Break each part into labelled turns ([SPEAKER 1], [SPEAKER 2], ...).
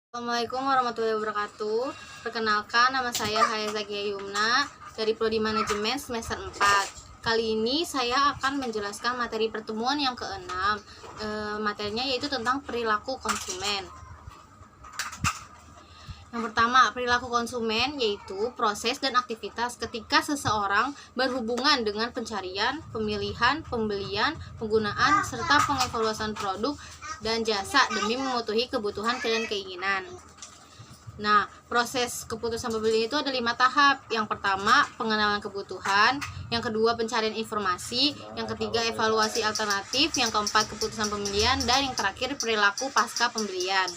[SPEAKER 1] Assalamualaikum warahmatullahi wabarakatuh. Perkenalkan, nama saya Haya Zakia Yumna dari Prodi Manajemen semester 4. Kali ini saya akan menjelaskan materi pertemuan yang keenam. Materinya yaitu tentang perilaku konsumen. Yang pertama, perilaku konsumen yaitu proses dan aktivitas ketika seseorang berhubungan dengan pencarian, pemilihan, pembelian, penggunaan, serta pengevaluasan produk dan jasa demi memenuhi kebutuhan dan keinginan. Nah, proses keputusan pembelian itu ada 5 tahap. Yang pertama, pengenalan kebutuhan. Yang kedua, pencarian informasi. Yang ketiga, evaluasi alternatif. Yang keempat, keputusan pembelian. Dan yang terakhir, perilaku pasca pembelian.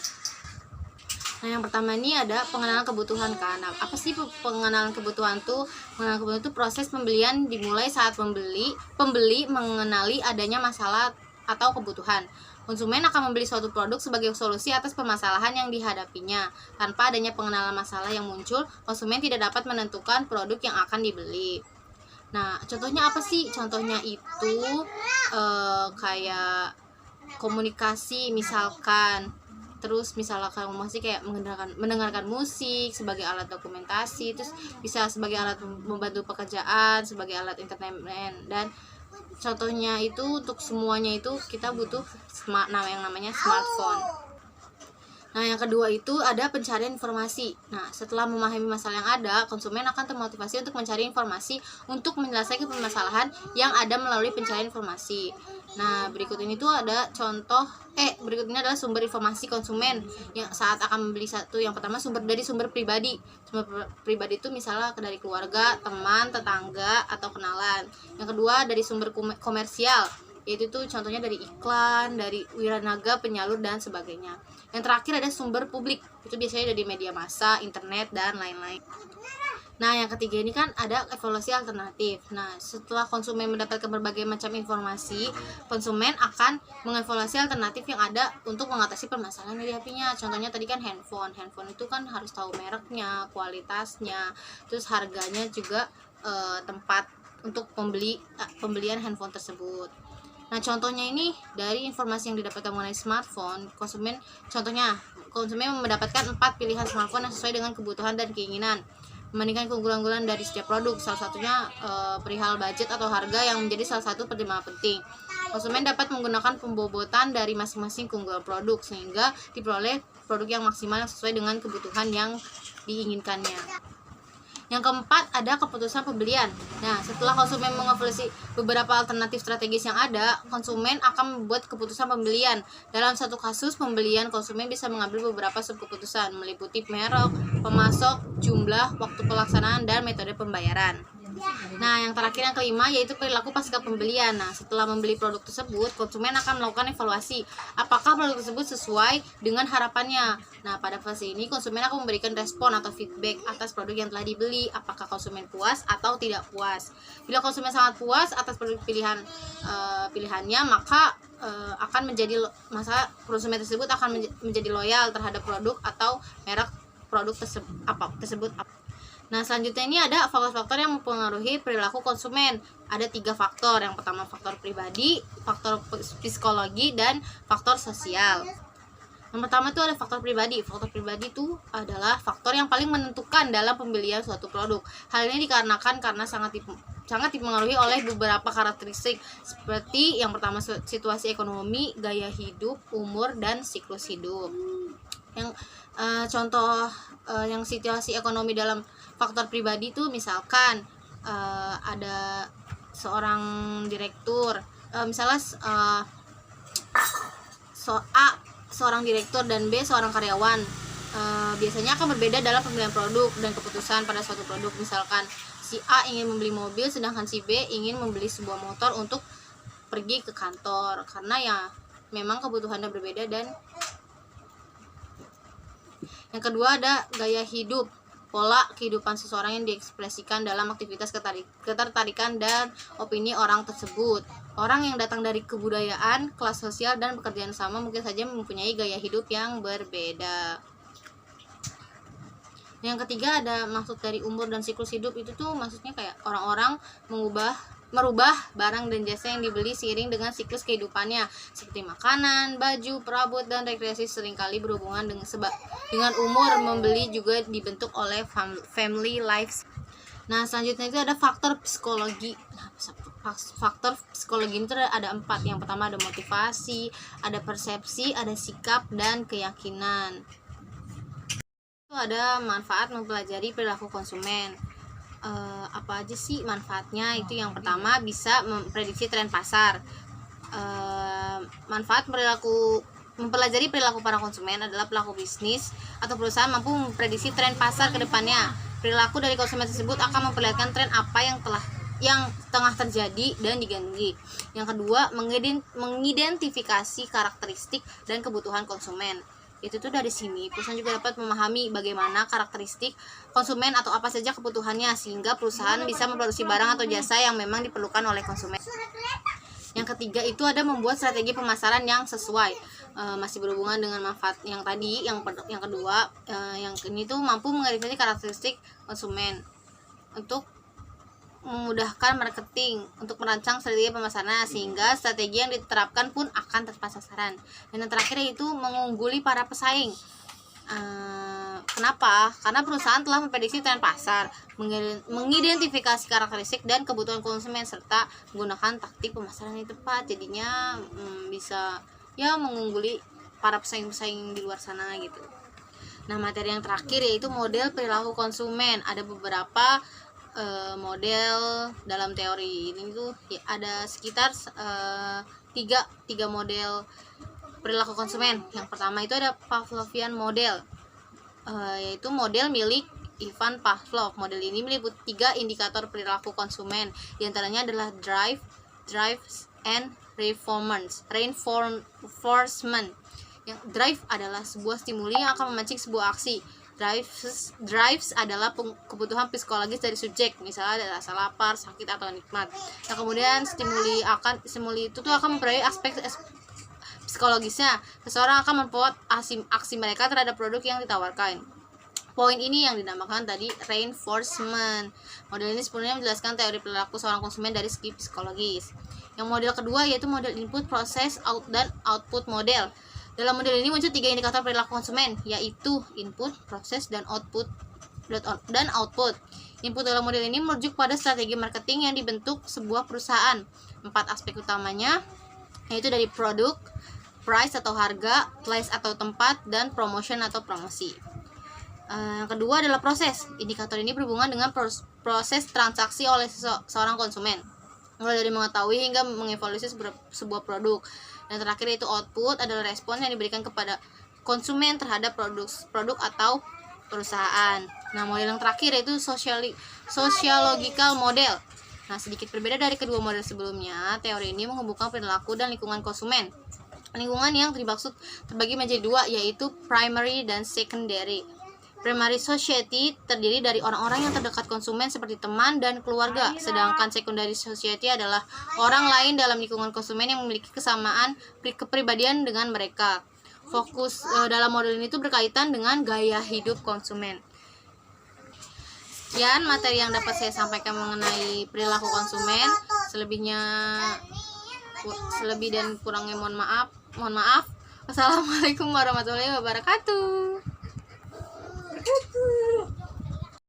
[SPEAKER 1] Nah, yang pertama ini ada pengenalan kebutuhan kan. Nah, apa sih pengenalan kebutuhan tuh? Pengenalan kebutuhan itu proses pembelian dimulai saat pembeli mengenali adanya masalah atau kebutuhan. Konsumen akan membeli suatu produk sebagai solusi atas permasalahan yang dihadapinya. Tanpa adanya pengenalan masalah yang muncul, konsumen tidak dapat menentukan produk yang akan dibeli. Nah, contohnya apa sih? Contohnya itu kayak komunikasi, misalkan. Terus misalkan masih kayak mendengarkan musik sebagai alat dokumentasi, terus bisa sebagai alat membantu pekerjaan, sebagai alat entertainment. Dan contohnya itu untuk semuanya itu kita butuh yang namanya smartphone. Nah, yang kedua itu ada pencarian informasi. Nah, setelah memahami masalah yang ada, konsumen akan termotivasi untuk mencari informasi untuk menyelesaikan permasalahan yang ada melalui pencarian informasi. Nah, berikut ini tuh ada contoh berikut ini adalah sumber informasi konsumen yang saat akan membeli satu. Yang pertama, dari sumber pribadi. Sumber pribadi itu misalnya dari keluarga, teman, tetangga, atau kenalan. Yang kedua, dari sumber komersial, yaitu tuh contohnya dari iklan, dari wiranaga, penyalur, dan sebagainya. Yang terakhir ada sumber publik, itu biasanya dari media massa, internet, dan lain-lain. Nah, yang ketiga ini kan ada evaluasi alternatif. Nah, setelah konsumen mendapatkan berbagai macam informasi, konsumen akan mengevaluasi alternatif yang ada untuk mengatasi permasalahan yang dihadapinya. Contohnya tadi kan handphone. Handphone itu kan harus tahu mereknya, kualitasnya, terus harganya juga, tempat untuk pembelian handphone tersebut. Nah, contohnya ini dari informasi yang didapatkan mengenai smartphone, konsumen mendapatkan 4 pilihan smartphone yang sesuai dengan kebutuhan dan keinginan, membandingkan keunggulan-unggulan dari setiap produk. Salah satunya perihal budget atau harga yang menjadi salah satu pertimbangan penting. Konsumen dapat menggunakan pembobotan dari masing-masing keunggulan produk sehingga diperoleh produk yang maksimal yang sesuai dengan kebutuhan yang diinginkannya. Yang keempat ada keputusan pembelian. Nah, setelah konsumen mengevaluasi beberapa alternatif strategis yang ada, konsumen akan membuat keputusan pembelian. Dalam satu kasus pembelian, konsumen bisa mengambil beberapa subkeputusan meliputi merek, pemasok, jumlah, waktu pelaksanaan, dan metode pembayaran. Nah, yang terakhir yang kelima yaitu perilaku pasca pembelian. Nah, setelah membeli produk tersebut, konsumen akan melakukan evaluasi apakah produk tersebut sesuai dengan harapannya. Nah, pada fase ini konsumen akan memberikan respon atau feedback atas produk yang telah dibeli, apakah konsumen puas atau tidak puas. Bila konsumen sangat puas atas produk pilihannya, maka akan menjadi konsumen tersebut akan menjadi loyal terhadap produk atau merek produk tersebut. Nah, selanjutnya ini ada faktor-faktor yang mempengaruhi perilaku konsumen. Ada 3 faktor. Yang pertama faktor pribadi, faktor psikologi, dan faktor sosial. Yang pertama itu ada faktor pribadi. Faktor pribadi itu adalah faktor yang paling menentukan dalam pembelian suatu produk. Hal ini dikarenakan karena sangat dipengaruhi oleh beberapa karakteristik seperti yang pertama situasi ekonomi, gaya hidup, umur, dan siklus hidup. Yang contoh yang situasi ekonomi dalam faktor pribadi itu misalkan ada seorang direktur, misalnya A seorang direktur dan B seorang karyawan, biasanya akan berbeda dalam pembelian produk dan keputusan pada suatu produk. Misalkan si A ingin membeli mobil sedangkan si B ingin membeli sebuah motor untuk pergi ke kantor, karena ya memang kebutuhannya berbeda. Dan yang kedua ada gaya hidup, pola kehidupan seseorang yang diekspresikan dalam aktivitas ketertarikan dan opini orang tersebut. Orang yang datang dari kebudayaan, kelas sosial, dan pekerjaan sama mungkin saja mempunyai gaya hidup yang berbeda. Yang ketiga ada maksud dari umur dan siklus hidup. Itu tuh maksudnya kayak orang-orang mengubah merubah barang dan jasa yang dibeli seiring dengan siklus kehidupannya, seperti makanan, baju, perabot, dan rekreasi seringkali berhubungan dengan umur membeli juga dibentuk oleh family life. Nah, selanjutnya itu ada faktor psikologi. Nah, faktor psikologi itu ada 4. Yang pertama ada motivasi, ada persepsi, ada sikap, dan keyakinan. Itu ada manfaat mempelajari perilaku konsumen. Apa aja sih manfaatnya? Itu yang pertama bisa memprediksi tren pasar. Manfaat mempelajari perilaku para konsumen adalah pelaku bisnis atau perusahaan mampu memprediksi tren pasar ke depannya. Perilaku dari konsumen tersebut akan memperlihatkan tren apa yang tengah terjadi dan diganti. Yang kedua, mengidentifikasi karakteristik dan kebutuhan konsumen. Itu tuh dari sini perusahaan juga dapat memahami bagaimana karakteristik konsumen atau apa saja kebutuhannya, sehingga perusahaan bisa memproduksi barang atau jasa yang memang diperlukan oleh konsumen. Yang ketiga itu ada membuat strategi pemasaran yang sesuai. Masih berhubungan dengan manfaat yang tadi. Yang kedua, yang ini tuh mampu mengidentifikasi karakteristik konsumen untuk memudahkan marketing untuk merancang strategi pemasaran, sehingga strategi yang diterapkan pun akan tepat sasaran. Dan yang terakhir yaitu mengungguli para pesaing. Kenapa? Karena perusahaan telah memprediksi tren pasar, mengidentifikasi karakteristik dan kebutuhan konsumen, serta menggunakan taktik pemasaran yang tepat. Jadinya bisa mengungguli para pesaing-pesaing di luar sana gitu. Nah, materi yang terakhir yaitu model perilaku konsumen. Ada beberapa model dalam teori ini tuh ada sekitar tiga model perilaku konsumen. Yang pertama itu ada Pavlovian model, yaitu model milik Ivan Pavlov. Model ini meliputi 3 indikator perilaku konsumen. Di antaranya adalah drives and reinforcement. Yang drive adalah sebuah stimuli yang akan memancing sebuah aksi. Drives adalah kebutuhan psikologis dari subjek, misalnya ada rasa lapar, sakit, atau nikmat. Nah, kemudian stimuli itu tuh akan mempengaruhi aspek psikologisnya. Seseorang akan membuat aksi mereka terhadap produk yang ditawarkan. Poin ini yang dinamakan tadi reinforcement. Model ini sebenarnya menjelaskan teori perilaku seorang konsumen dari segi psikologis. Yang model kedua yaitu model input, proses, dan output model. Dalam model ini muncul 3 indikator perilaku konsumen, yaitu input, proses, dan output. Input dalam model ini merujuk pada strategi marketing yang dibentuk sebuah perusahaan. 4 aspek utamanya yaitu dari produk, price atau harga, place atau tempat, dan promotion atau promosi. Yang kedua adalah proses. Indikator ini berhubungan dengan proses transaksi oleh seorang konsumen, mulai dari mengetahui hingga mengevaluasi sebuah produk. Dan terakhir yaitu output, adalah respon yang diberikan kepada konsumen terhadap produk atau perusahaan. Nah, model yang terakhir yaitu sociological model. Nah, sedikit berbeda dari kedua model sebelumnya, teori ini menghubungkan perilaku dan lingkungan konsumen. Lingkungan yang dimaksud terbagi menjadi 2, yaitu primary dan secondary. Primary society terdiri dari orang-orang yang terdekat konsumen seperti teman dan keluarga, sedangkan secondary society adalah orang lain dalam lingkungan konsumen yang memiliki kesamaan kepribadian dengan mereka. Fokus dalam model ini tuh berkaitan dengan gaya hidup konsumen. Sekian materi yang dapat saya sampaikan mengenai perilaku konsumen. Selebih dan kurangnya mohon maaf. Wassalamualaikum warahmatullahi wabarakatuh.